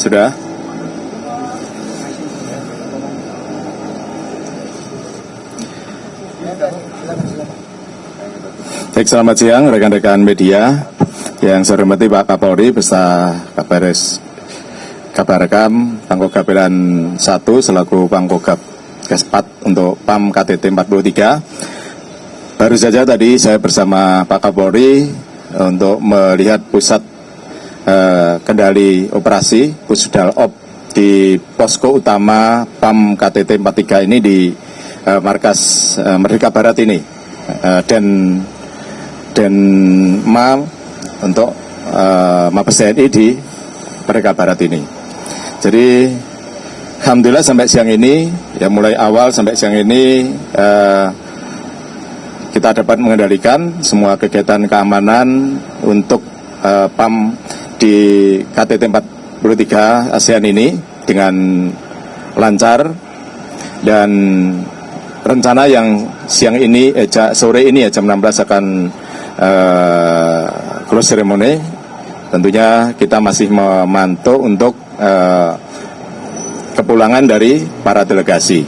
Sudah? Baik, selamat siang rekan-rekan media. Yang saya hormati Pak Kapolri beserta Kabarekam Pangkogap 1 selaku Pangkogap Kes4 untuk PAM KTT 43. Baru saja tadi saya bersama Pak Kapolri untuk melihat pusat kendali operasi Pusdal Op di posko utama PAM KTT 43 ini di markas Merdeka Barat ini dan untuk Mabes TNI di Merdeka Barat ini. Jadi alhamdulillah sampai siang ini, ya mulai awal sampai siang ini kita dapat mengendalikan semua kegiatan keamanan untuk PAM di KTT 43 ASEAN ini dengan lancar, dan rencana yang siang ini, sore ini jam 16 akan close ceremony. Tentunya kita masih memantau untuk kepulangan dari para delegasi.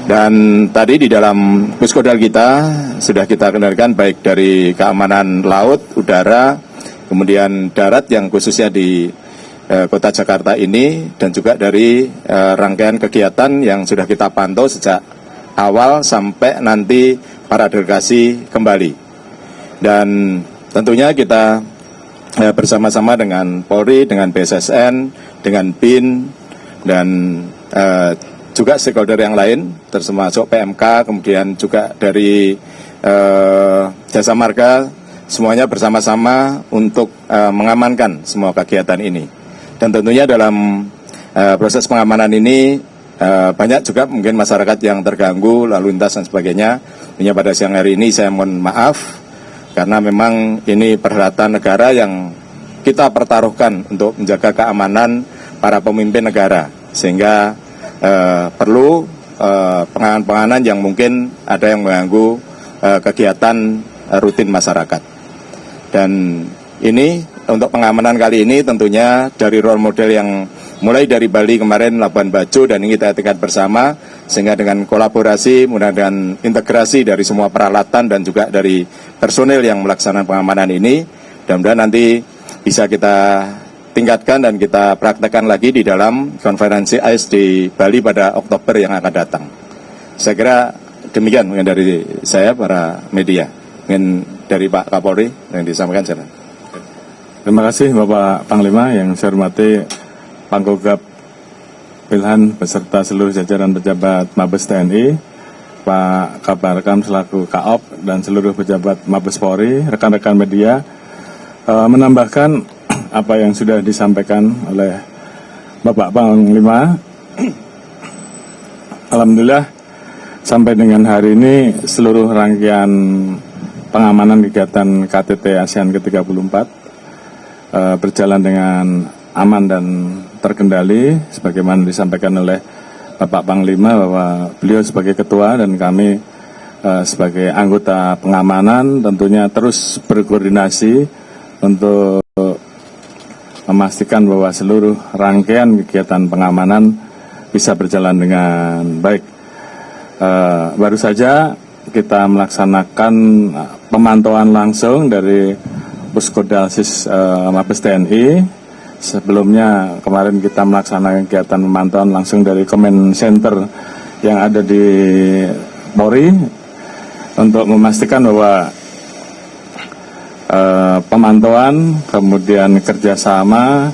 Dan tadi di dalam puskodal kita sudah kita kendalikan baik dari keamanan laut, udara, kemudian darat yang khususnya di Kota Jakarta ini, dan juga dari rangkaian kegiatan yang sudah kita pantau sejak awal sampai nanti para delegasi kembali. Dan tentunya kita bersama-sama dengan Polri, dengan BSSN, dengan BIN, dan juga stakeholder yang lain, termasuk PMK, kemudian juga dari Jasa Marga, semuanya bersama-sama untuk mengamankan semua kegiatan ini. Dan tentunya dalam proses pengamanan ini banyak juga mungkin masyarakat yang terganggu, lalu lintas dan sebagainya. Hanya pada siang hari ini saya mohon maaf, karena memang ini perhelatan negara yang kita pertaruhkan untuk menjaga keamanan para pemimpin negara, sehingga perlu pengaman-pengaman yang mungkin ada yang mengganggu kegiatan rutin masyarakat. Dan ini untuk pengamanan kali ini tentunya dari role model yang mulai dari Bali kemarin Labuan Bajo, dan ini kita tingkat bersama, sehingga dengan kolaborasi, mudah-mudahan integrasi dari semua peralatan dan juga dari personel yang melaksanakan pengamanan ini, mudah-mudahan nanti bisa kita tingkatkan dan kita praktekkan lagi di dalam konferensi AIS di Bali pada Oktober yang akan datang. Saya kira demikian mungkin dari saya, para media. Mungkin dari Pak Kapolri yang disampaikan saya. Terima kasih Bapak Panglima. Yang saya hormati Pangkogap Wilhan beserta seluruh jajaran pejabat Mabes TNI, Pak Kabarekam selaku Kaop, dan seluruh pejabat Mabes Polri, rekan-rekan media, menambahkan apa yang sudah disampaikan oleh Bapak Panglima. Alhamdulillah sampai dengan hari ini seluruh rangkaian pengamanan kegiatan KTT ASEAN ke-34 berjalan dengan aman dan terkendali, sebagaimana disampaikan oleh Bapak Panglima bahwa beliau sebagai ketua dan kami sebagai anggota pengamanan tentunya terus berkoordinasi untuk memastikan bahwa seluruh rangkaian kegiatan pengamanan bisa berjalan dengan baik. Baru saja kita melaksanakan pemantauan langsung dari Puskodalsis Mabes TNI. Sebelumnya kemarin kita melaksanakan kegiatan pemantauan langsung dari Command Center yang ada di Polri untuk memastikan bahwa pemantauan, kemudian kerjasama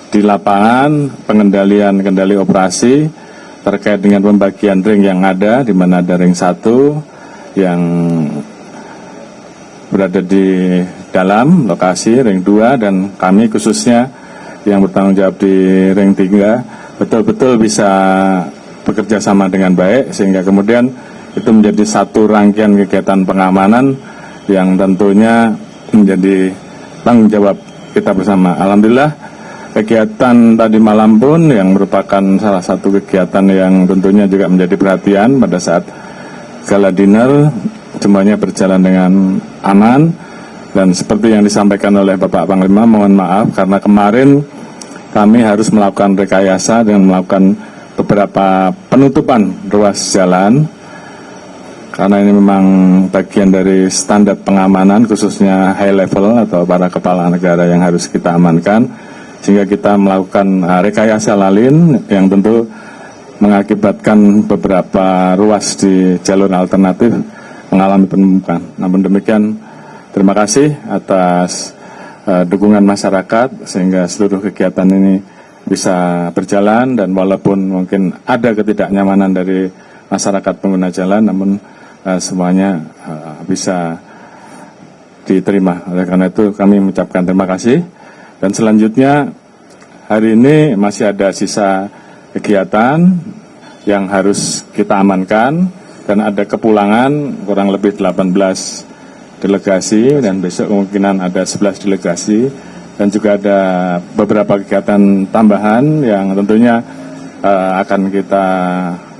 di lapangan, kendali operasi terkait dengan pembagian ring yang ada, di mana ada ring 1 yang berada di dalam lokasi, ring 2, dan kami khususnya yang bertanggung jawab di ring 3 betul-betul bisa bekerja sama dengan baik, sehingga kemudian itu menjadi satu rangkaian kegiatan pengamanan yang tentunya menjadi tanggung jawab kita bersama. Alhamdulillah kegiatan tadi malam pun yang merupakan salah satu kegiatan yang tentunya juga menjadi perhatian pada saat gala dinner, semuanya berjalan dengan aman. Dan seperti yang disampaikan oleh Bapak Panglima, mohon maaf karena kemarin kami harus melakukan rekayasa dengan melakukan beberapa penutupan ruas jalan, karena ini memang bagian dari standar pengamanan khususnya high level atau para kepala negara yang harus kita amankan, sehingga kita melakukan rekayasa lalin yang tentu mengakibatkan beberapa ruas di jalur alternatif mengalami penumpukan. Namun demikian, terima kasih atas dukungan masyarakat sehingga seluruh kegiatan ini bisa berjalan, dan walaupun mungkin ada ketidaknyamanan dari masyarakat pengguna jalan, namun semuanya bisa diterima. Oleh karena itu kami mengucapkan terima kasih, dan selanjutnya hari ini masih ada sisa kegiatan yang harus kita amankan, dan ada kepulangan kurang lebih 18 delegasi, dan besok kemungkinan ada 11 delegasi, dan juga ada beberapa kegiatan tambahan yang tentunya akan kita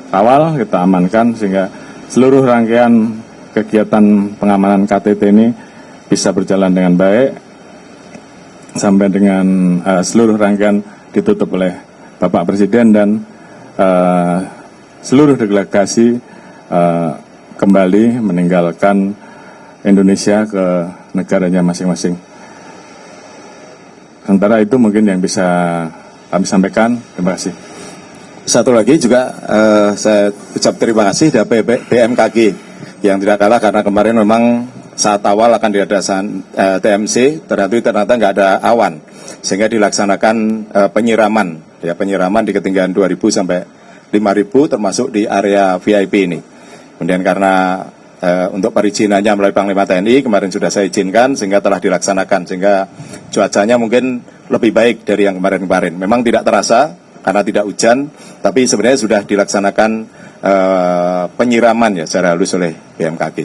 kawal, kita amankan, sehingga seluruh rangkaian kegiatan pengamanan KTT ini bisa berjalan dengan baik sampai dengan seluruh rangkaian ditutup oleh Bapak Presiden, dan seluruh delegasi kembali meninggalkan Indonesia ke negaranya masing-masing. Sementara itu mungkin yang bisa kami sampaikan. Terima kasih. Satu lagi juga saya ucap terima kasih dari BMKG yang tidak kalah, karena kemarin memang saat awal akan diadakan TMC, ternyata nggak ada awan, sehingga dilaksanakan penyiraman di ketinggian 2.000 sampai 5.000 termasuk di area VIP ini. Kemudian karena untuk perizinannya melalui Panglima TNI kemarin sudah saya izinkan, sehingga telah dilaksanakan, sehingga cuacanya mungkin lebih baik dari yang kemarin-kemarin. Memang tidak terasa karena tidak hujan, tapi sebenarnya sudah dilaksanakan penyiraman ya secara halus oleh BMKG.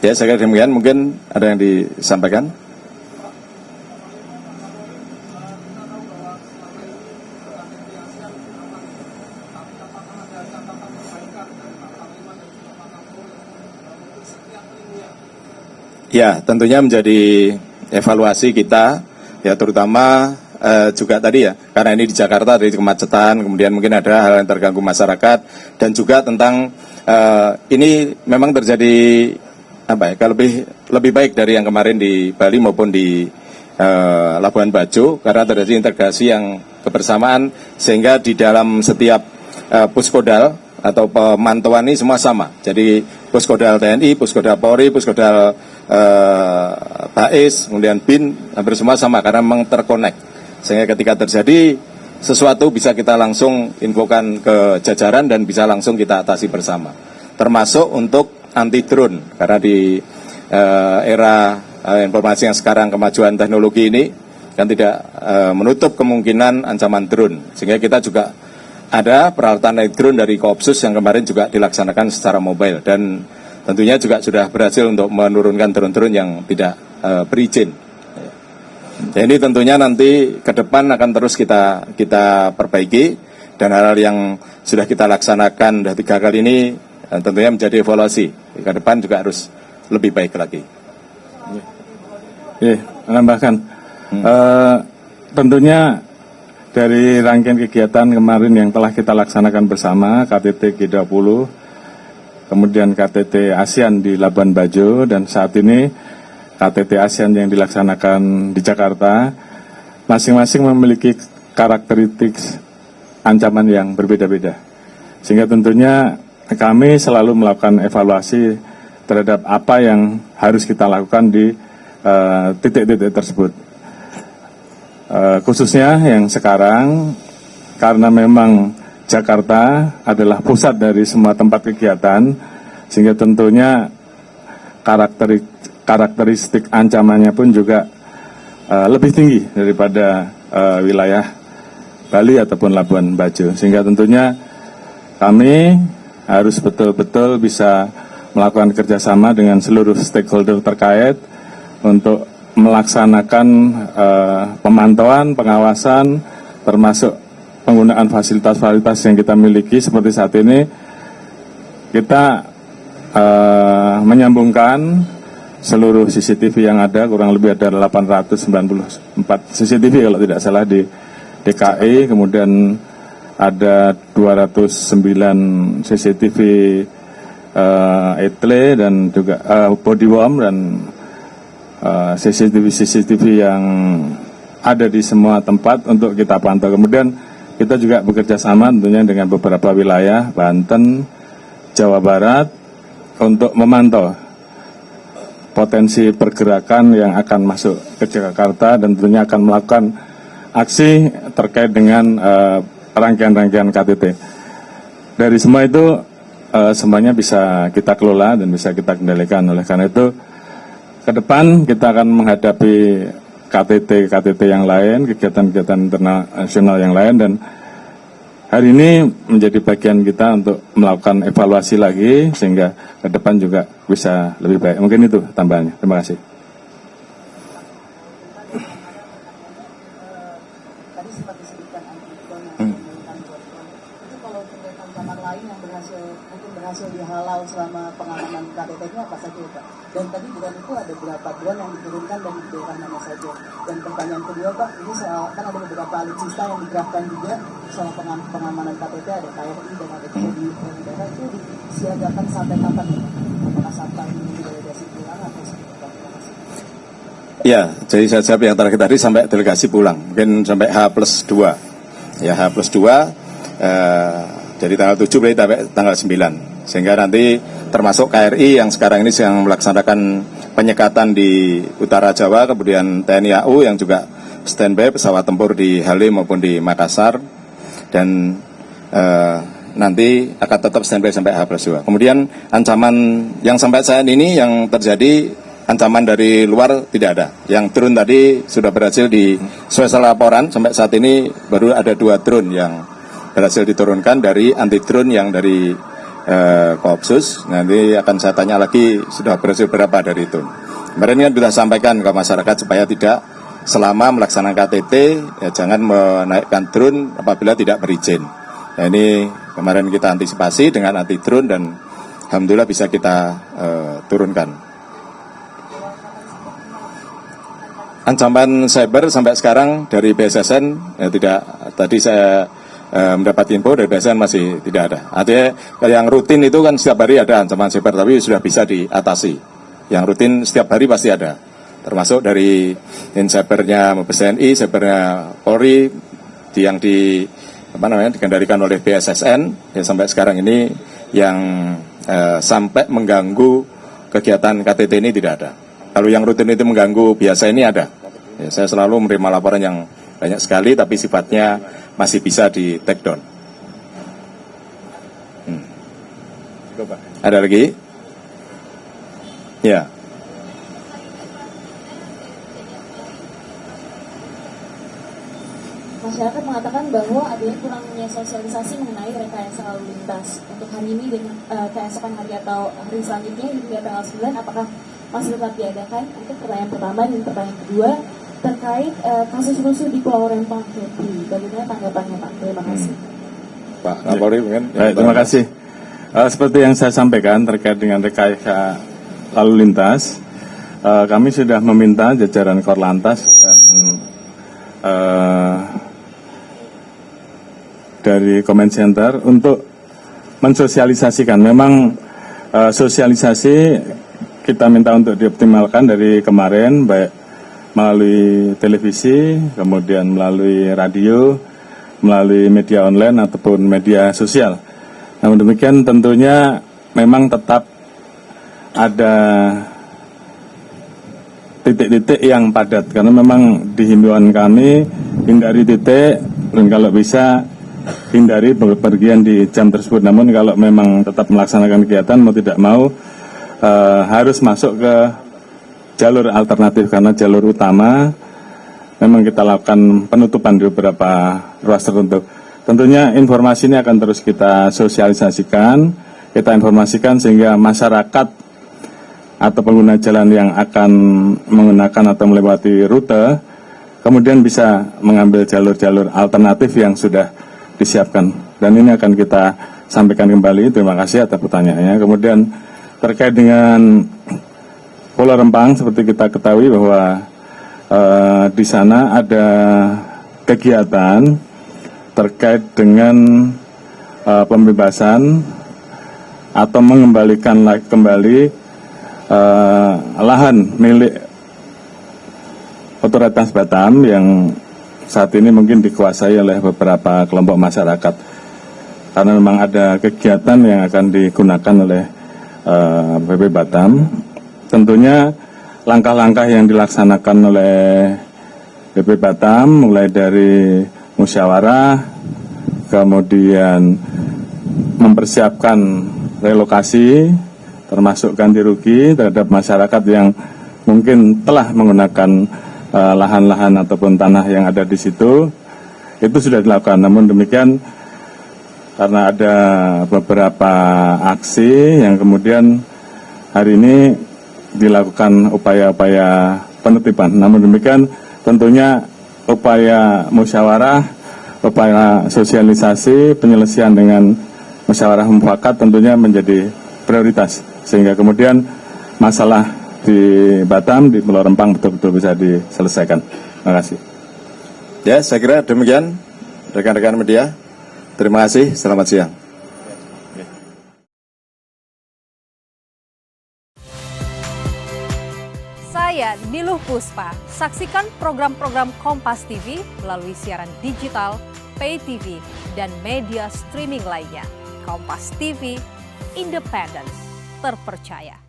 Ya, saya kira demikian. Mungkin ada yang disampaikan. Ya, tentunya menjadi evaluasi kita, ya terutama juga tadi ya, karena ini di Jakarta dari kemacetan, kemudian mungkin ada hal yang terganggu masyarakat, dan juga tentang ini memang terjadi lebih baik dari yang kemarin di Bali maupun di Labuan Bajo, karena terjadi integrasi yang kebersamaan, sehingga di dalam setiap puskodal atau pemantauan ini semua sama. Jadi puskodal TNI, puskodal Polri, puskodal BAIS, kemudian BIN, hampir semua sama karena memang terkonek. Sehingga ketika terjadi sesuatu bisa kita langsung infokan ke jajaran dan bisa langsung kita atasi bersama. Termasuk untuk anti drone, karena di era informasi yang sekarang kemajuan teknologi ini kan tidak menutup kemungkinan ancaman drone. Sehingga kita juga ada peralatan naik drone dari Koopsus yang kemarin juga dilaksanakan secara mobile, dan tentunya juga sudah berhasil untuk menurunkan drone-drone yang tidak berizin. Ya, ini tentunya nanti ke depan akan terus kita perbaiki, dan hal-hal yang sudah kita laksanakan sudah 3 kali ini tentunya menjadi evaluasi. Ke depan juga harus lebih baik lagi. Menambahkan, tentunya dari rangkaian kegiatan kemarin yang telah kita laksanakan bersama, KTT G20, kemudian KTT ASEAN di Labuan Bajo, dan saat ini KTT ASEAN yang dilaksanakan di Jakarta, masing-masing memiliki karakteristik ancaman yang berbeda-beda. Sehingga tentunya kami selalu melakukan evaluasi terhadap apa yang harus kita lakukan di titik-titik tersebut. Khususnya yang sekarang, karena memang Jakarta adalah pusat dari semua tempat kegiatan, sehingga tentunya karakteristik ancamannya pun juga lebih tinggi daripada wilayah Bali ataupun Labuan Bajo. Sehingga tentunya kami harus betul-betul bisa melakukan kerjasama dengan seluruh stakeholder terkait untuk melaksanakan pemantauan, pengawasan, termasuk penggunaan fasilitas-fasilitas yang kita miliki. Seperti saat ini kita menyambungkan seluruh CCTV yang ada, kurang lebih ada 894 CCTV kalau tidak salah di DKI, kemudian ada 209 CCTV etle dan juga body worm dan CCTV yang ada di semua tempat untuk kita pantau. Kemudian kita juga bekerja sama tentunya dengan beberapa wilayah Banten, Jawa Barat untuk memantau potensi pergerakan yang akan masuk ke Jakarta dan tentunya akan melakukan aksi terkait dengan rangkaian-rangkaian KTT. Dari semua itu semuanya bisa kita kelola dan bisa kita kendalikan. Oleh karena itu ke depan kita akan menghadapi KTT yang lain, kegiatan-kegiatan internasional yang lain, dan hari ini menjadi bagian kita untuk melakukan evaluasi lagi sehingga ke depan juga bisa lebih baik. Mungkin itu tambahannya. Terima kasih. Tadi sempat disebutkan anti-drone itu kalau untuk ancaman lain yang mungkin berhasil dihalau selama pengamanan KTT-nya apa saja ya Pak? Dan tadi bukan itu ada berapa drone yang diturunkan dan di daerah mana saja. Dan pertanyaan kedua Pak, ini soal kan ada beberapa alutsista yang dikerahkan juga soal pengamanan KTT, ada KRI dan ada juga di daerah itu disiagakan sampai kapan ya Pak? Apakah sampai ini delegasi pulang atau seperti apa? Ya, jadi saya jawab yang terakhir tadi sampai delegasi pulang, mungkin sampai H+2. Ya, H+2 dari tanggal 7 berarti sampai tanggal 9. Sehingga nanti termasuk KRI yang sekarang ini sedang melaksanakan penyekatan di Utara Jawa, kemudian TNI AU yang juga standby pesawat tempur di Halim maupun di Makassar, dan nanti akan tetap standby sampai H+2. Kemudian ancaman yang sampai saat ini yang terjadi, ancaman dari luar tidak ada. Yang drone tadi sudah berhasil sesuai laporan, sampai saat ini baru ada 2 drone yang berhasil diturunkan dari anti drone yang dari Koopsus. Nanti akan saya tanya lagi sudah berhasil berapa dari itu. Kemarin kan sudah sampaikan ke masyarakat supaya tidak selama melaksanakan KTT ya, jangan menaikkan drone apabila tidak berizin. Nah, ini kemarin kita antisipasi dengan anti drone dan alhamdulillah bisa kita turunkan. Ancaman cyber sampai sekarang dari BSSN ya, tidak, tadi saya mendapat info dari BSSN masih tidak ada. Artinya yang rutin itu kan setiap hari ada ancaman cyber, tapi sudah bisa diatasi. Yang rutin setiap hari pasti ada, termasuk dari cybernya Mabes TNI, cybernya Polri yang dikendalikan oleh BSSN ya, sampai sekarang ini yang sampai mengganggu kegiatan KTT ini tidak ada. Kalau yang rutin itu mengganggu biasa ini ada. Ya, saya selalu menerima laporan yang banyak sekali, tapi sifatnya masih bisa di take down. Ada lagi? Ya. Masyarakat mengatakan bahwa adanya kurangnya sosialisasi mengenai rekayasa lalu lintas untuk hari ini dengan keesokan hari atau hari selanjutnya hingga tanggal 9, apakah masih tetap diadakan? Itu pertanyaan pertama. Dan pertanyaan kedua terkait kasus rusuh di Pulau Rempang, Kepri. Bagaimana tanggapannya Pak? Terima kasih. Pak Kapolri mungkin. Baik, terima kasih. Seperti yang saya sampaikan terkait dengan rekayasa lalu lintas, kami sudah meminta jajaran Korlantas dan dari Comment Center untuk mensosialisasikan. Memang sosialisasi kita minta untuk dioptimalkan dari kemarin, baik melalui televisi, kemudian melalui radio, melalui media online ataupun media sosial. Namun demikian tentunya memang tetap ada titik-titik yang padat, karena memang di himbauan kami hindari titik dan kalau bisa hindari bepergian di jam tersebut. Namun kalau memang tetap melaksanakan kegiatan mau tidak mau harus masuk ke jalur alternatif, karena jalur utama memang kita lakukan penutupan di beberapa ruas tertentu. Tentunya informasi ini akan terus kita sosialisasikan, kita informasikan sehingga masyarakat atau pengguna jalan yang akan menggunakan atau melewati rute kemudian bisa mengambil jalur-jalur alternatif yang sudah disiapkan. Dan ini akan kita sampaikan kembali. Terima kasih atas pertanyaannya. Kemudian terkait dengan Pulau Rempang seperti kita ketahui bahwa di sana ada kegiatan terkait dengan pembebasan atau mengembalikan kembali lahan milik Otoritas Batam yang saat ini mungkin dikuasai oleh beberapa kelompok masyarakat. Karena memang ada kegiatan yang akan digunakan oleh BP Batam. Tentunya langkah-langkah yang dilaksanakan oleh BP Batam mulai dari musyawarah, kemudian mempersiapkan relokasi, termasuk ganti rugi terhadap masyarakat yang mungkin telah menggunakan lahan-lahan ataupun tanah yang ada di situ, itu sudah dilakukan. Namun demikian, karena ada beberapa aksi yang kemudian hari ini dilakukan upaya-upaya penertiban. Namun demikian tentunya upaya musyawarah, upaya sosialisasi, penyelesaian dengan musyawarah mufakat tentunya menjadi prioritas. Sehingga kemudian masalah di Batam, di Pulau Rempang betul-betul bisa diselesaikan. Terima kasih. Ya, saya kira demikian rekan-rekan media. Terima kasih, selamat siang. Saya Niluh Puspa. Saksikan program-program Kompas TV melalui siaran digital, pay TV, dan media streaming lainnya. Kompas TV, independen, terpercaya.